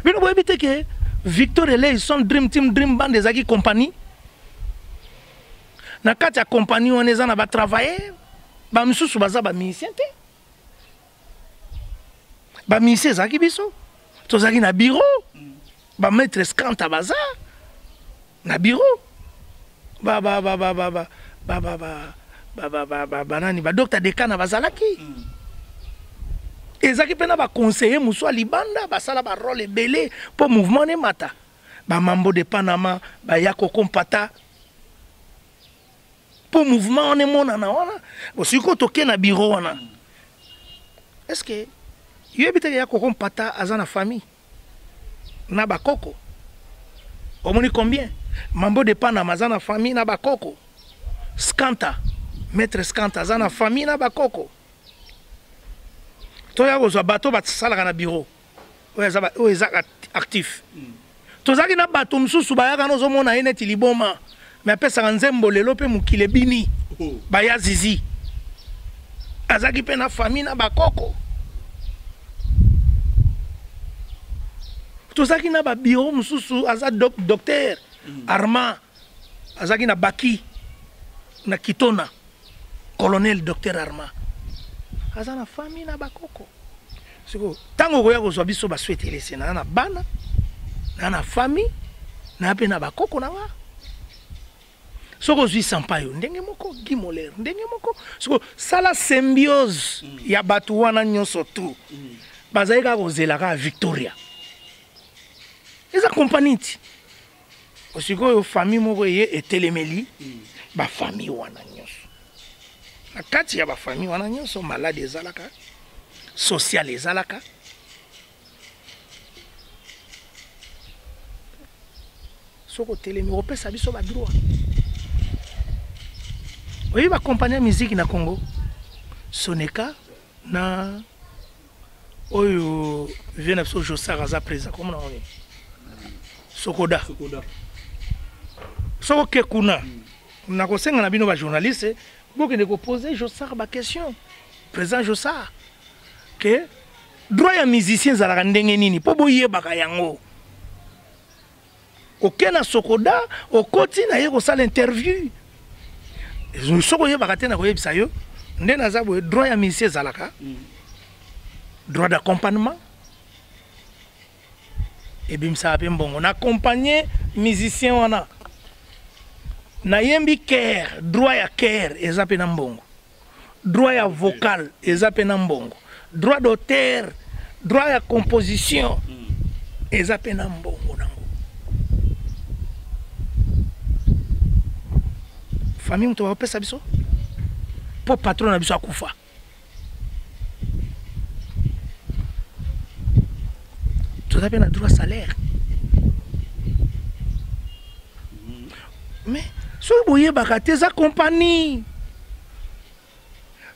Mais nous voyons que Victor et là ils sont Dream Team, Dream Band des Aki Compagnie. Na kati ya compagnie on est na ba travailler ba misusu baza ba musicien te ba musicien zaki biso tozaki na bureau ba maître skanta baza na bureau nani ba docteur Dekana bazalaki ezaki pena ba conseiller musu libanda basala ba rôle belé pour mouvement ne mata ba mambo de Panama ba yako kompata pour mouvement on est mon ana wana aussi ko toke na bureau wana est-ce que yebite ya ko kompata azana famille na bakoko omoni combien mambo de Panama azana famille na bakoko skanta maître skanta azana famille na bakoko to ya ko bato ba sala na bureau oyo eza actif tozaki na bato mususu bayaka no zo mona ene tiliboma mais apesaka nzembo lelo mpe mokili bini baya zizi azaki mpe na famille na bakoko tozaki na babiro mosusu aza docteur Armand azaki na Baki na Kitona colonel docteur Armand aza na famille na bakoko siko tango koya kozwa biso baswetelese na bana na famille na mpe na bakoko na wa soko zwi sampayo ndenge moko gimoler ndenge moko soko sala symbiose ya batu wana nyonso tu bazalika kozelaka Victoria eza compagnie ti osiko famille moko ye etelemeli ba famille wana nyonso na kati ya ba famille wana nyonso malade ezalaka social ezalaka soko telemi opesa biso ba droit. Oui, ma compagnie musique na Congo. Soneka na oyo vient absolument Jossar aza présent comme on dit. Sokoda. Soko kekuna. Na kosenga na bino ba journaliste, boke ne ko poser Jossar ba question. Présent Jossar que droit ya musicien zalaka ndenge nini po boyebaka yango. Okena Sokoda okoti na ye ko sala interview. Soko yebaka te na koyebisa yo nde naza boye droit ya musicien ezalaka droit d'accompagnement ebimisa mpe mbongo na accompagner musicien wana na yembi care droit ya care eza mpe na mbongo droit ya vocal eza mpe na mbongo droit d'auteur droit ya composition eza mpe na mbongo nango famille mto bapesa biso po patron na biso akufa toza pe na droit salaire mais so boye bakate za compagnie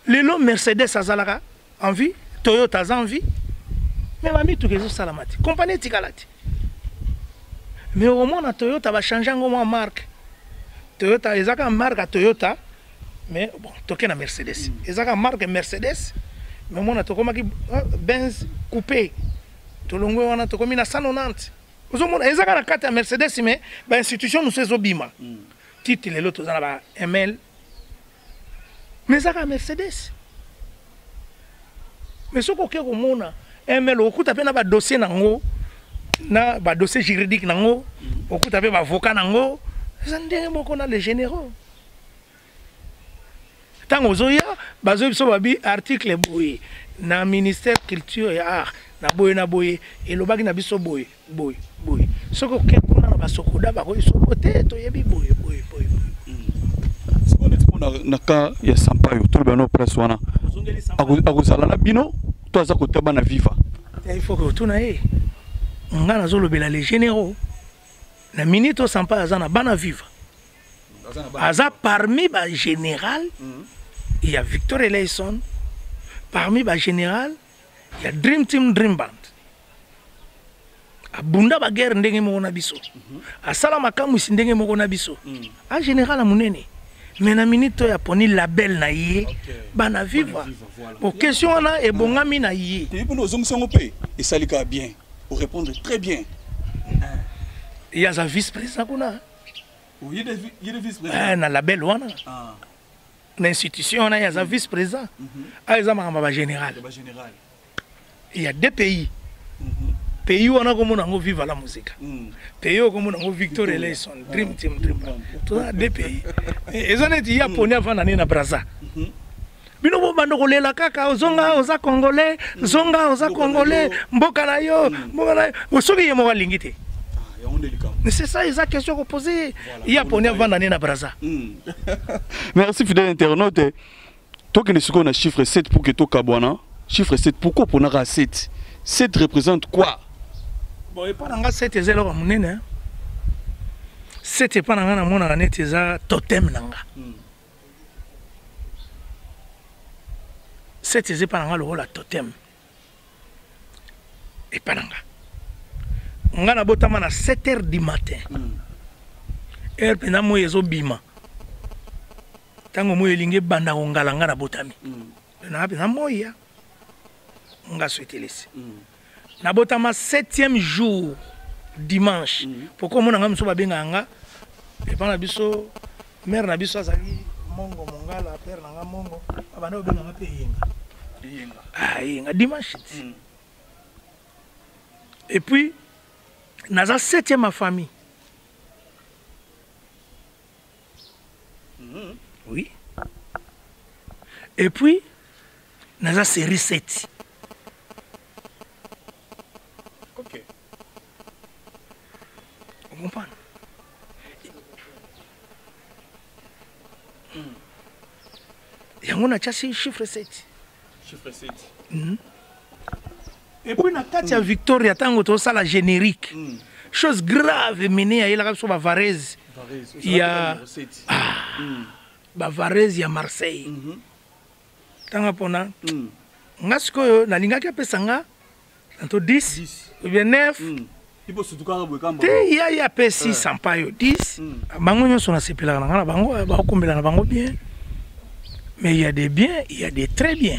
lelo Mercedes azalaka en vie Toyota a en vie mais mami tout kezo salamati compagnie tikalati mais au moins na Toyota va changer en marque Toyota ezaka marque à Toyota mais bon toke na Mercedes ezaka marque Mercedes mais moi na tokomaki Benz coupé tolongwe wana tokomi na 190 ozomona ezaka na kata ya Mercedes mais ba institution nous sezobima titre lelo tozana ba ML mais ezaka Mercedes mais soko ke komona ML okuta pe na ba dossier nango na ba dossier juridique nango okuta pe ba avocat nango ezandenge moko na les généraux tango zoya bazo biso babi article boye na ministère culture et art na boye elobaki na biso boye soko ke kuna na basokoda bako isoko te to yebi boye na ka ya Sampayo to bano presse wana akuzala na bino to aza kotaba na viva il faut que tuna ngana zolobela les généraux na minute Sampayo aza na bana viva aza parmi ba général il y a Victor Eleison parmi ba général il y a Dream Team Dream Band abunda ba guerre ndenge moko na biso asala makamu ndenge moko na biso a général a munene mais na minute ya poni label na ye bana vivre pour question na e bongami na ye et pour nos onction pe et salika bien pour répondre très bien il y a un vice-président kuna il y a des vice-présidents na label wana l'institution na il y a un vice-président a ils ba général il y a deux pays pays où on a comme on vivre la musique pays où comme on Victor Eleison Dream Team tout ça deux pays et ils ont dit ya poni avant na Brazza bino bo bando kolela kaka ozonga oza congolais zonga oza congolais mboka na yo osoki ye mo walingite mais c'est ça ils ont question qu'on poser il y a poni avant na Brazza. Merci fidèle internaute toi qui ne sais qu'on a chiffre 7 pour que to kabwana chiffre 7 pourquoi pour na 7 7 représente quoi? Bon, et pas dans 7 et 0 monene. 7 et pas dans la mona net eza totem nanga. 7 et pas dans le rôle totem. Et pas nanga. On a botama na 7h du matin. Heure pena mo yezo bima. Tango mo elinge banda ngala ngana botami. Na pena moya. On a souhaité laisser. Nabotama 7e jour dimanche. Pourquoi mon angam soba benganga et pas na biso mère na biso azali mongo mongala père nanga mongo abana obenganga pe yenga. Ah yenga dimanche. Et puis naza 7e ma famille. Oui. Et puis naza série 7. Comprendre. Et on a chassé chiffre 7. Chiffre 7. Et puis na Katia Victoria tango to ça la générique. Chose grave menée à il a sur Varese. Il y a Varese, il y a Marseille. Tango pona. Ngasko na linga ki pesanga tanto 10 ou bien 9. Il y a P6 Sampayo 10. Bango nyo sona sepela na bango ba kombela na bango bien. Mais il y a des biens, il y a des très bien.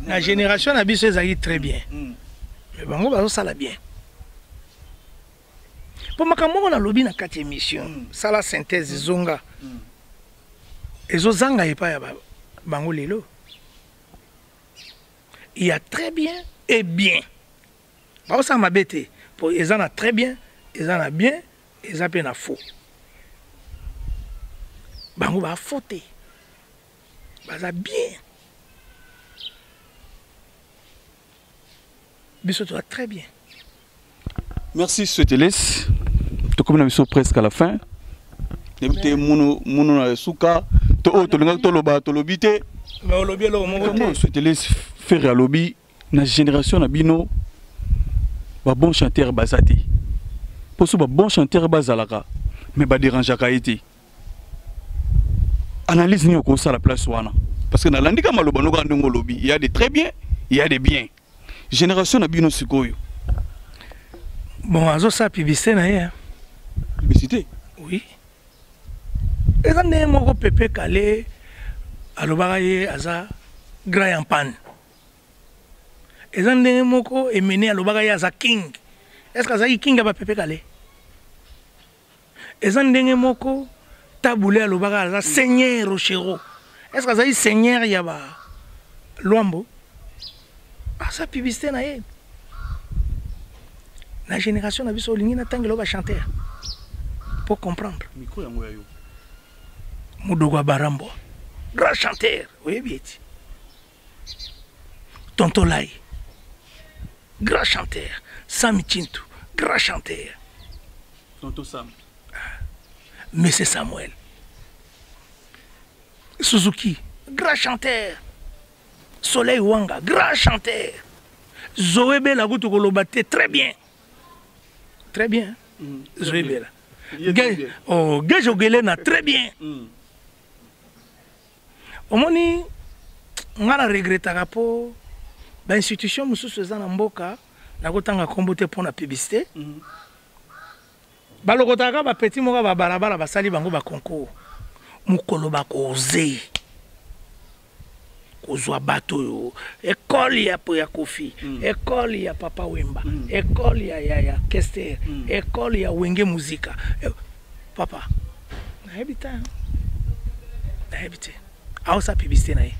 La génération a biso ezali très bien. Mais bango ba sala bien. Pour makambo na lobi na kati émission, sala synthèse zonga. Ezo zanga epa ya bango lelo. Il y a très bien et bien. Ça m'a bêté. Pour ils en a très bien, ils en a bien, ils en a faux. Bango va fauter. Baza bien. Biso toi très bien. Merci Soteles. To comme na presque à la fin. Nebite muno na suka to to linga to loba to lobite. Mais au lobby lo mo ko Soteles faire à lobby na génération na bino. Ba bon chanteur bazati. Pour ce bon chanteur bazalaka. mais ba dérange ka été analyse ni ko ça la place wana parce que na landika maloba no kandongo lobby il y a des très bien il y a des bien génération na bino sikoyo bon azo sa publicité na ye publicité oui eza ndenge moko pepe kale alobaka ye aza grand en panne eza ndenge moko emene alobaka ye aza king est-ce que azaki king ya bapepe kale eza ndenge moko tabule alobaka aza seigneur rochero est-ce que azali seigneur ya ba lwambo aza publicité na ye la génération na biso olingi natangela ba chanteur pour comprendre micro yango ya yo Mudogo Barambo grand chanteur oyebi eti Tonton Lai grand chanteur Sami Chintu grand chanteur Tonton Sam Monsieur Samuel Suzuki grand chanteur Soleil Wanga grand chanteur Zoé Bela Goutou Kolobate très bien Zoé Bela oh Gejo Gelena très bien omoni ngana regrettaka po ba institution mususu eza na mboka na kotanga kombo te pona publicité balokotaka ba petit moka ba balabala basali bango ba concours mukolo ba koze kozwa bato yo école ya po ya Kofi école ya Papa Wemba école ya Kester école ya Wenge Muzika papa na habita aho sa publicité na ye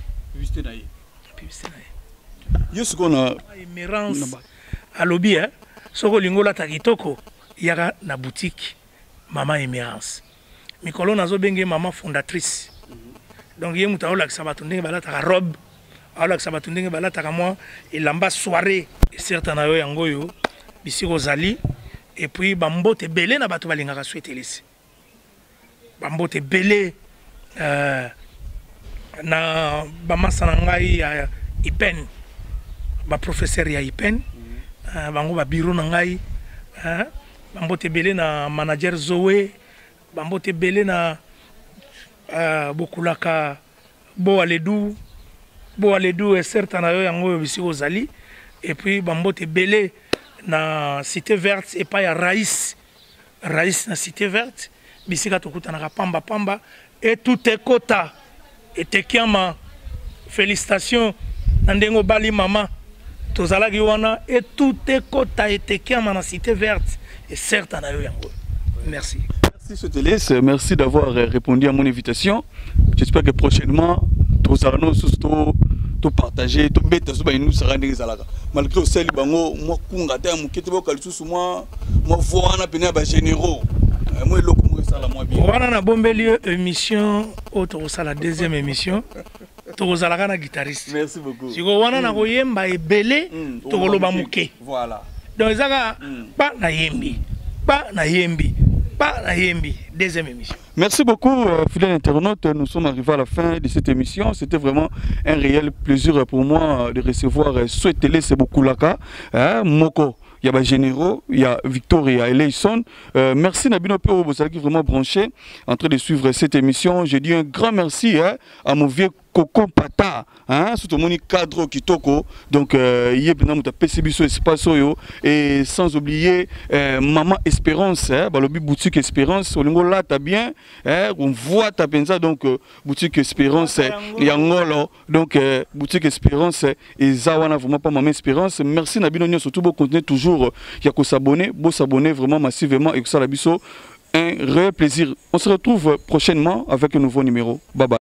yesu kona émérance alobi soko lingola ta kitoko yaka na boutique mama émérance mikolo nazo benge mama fondatrice donc ye muta ola kisaba ndenge balata ka robe ola kisaba ndenge balata ka moi elamba soirée certain na yo yango yo bisiko zali et puis bambote belé na bato balingaka souhaitelisi bambote belé na bamasa na ngai ya IPEN ba professeur ya IPEN bango ba bureau na ngai bambote belé na manager Zoé bambote belé na bokulaka bo aledu et certain na yo yango bisi ozali et puis bambote belé na cité verte et pas ya Raïs na cité verte bisika tokutanaka pamba et tout est kota et tekiama félicitations nandengo bali mama tozalaki wana et tout est kota et tekiama na cité verte et certain na yo yango merci Soteles, merci d'avoir répondu à mon invitation. J'espère que prochainement, tous allons tout partager, tout bête, nous sera malgré celle bango, moi kungata, moi qui te vois calcus, moi voir un pénal généraux. Moi le comment ça la moi bien. Voilà na bombelieu émission, autre ça la deuxième émission. Tozalaka na guitariste. Merci beaucoup. Si go wana na koyemba ebele, tokoloba muke. Voilà. Donc ezaka pas na yembi. Deuxième émission. Merci beaucoup, fidèles internautes. Nous sommes arrivés à la fin de cette émission. C'était vraiment un réel plaisir pour moi de recevoir Souhaitele Sebokulaka, Moko. Il y a généraux, il y a Victor, il y a Eleison. Merci Nabino Pero, vous êtes vraiment branché en train de suivre cette émission. Je dis un grand merci à mon vieux Coco Pata, surtout mon cadre Kitoko. Donc, il y a bien un PCB espace et sans oublier Maman Espérance, balobi boutique Espérance. Au là, t'as bien, on voit ta benza donc boutique Espérance, Yangolo, donc boutique Espérance et Zawana vraiment pas Maman Espérance. Merci Nabino surtout pour continuer toujours. Il y a qu'à s'abonner, vraiment massivement et que ça la biso un réel plaisir. On se retrouve prochainement avec un nouveau numéro. Bye bye.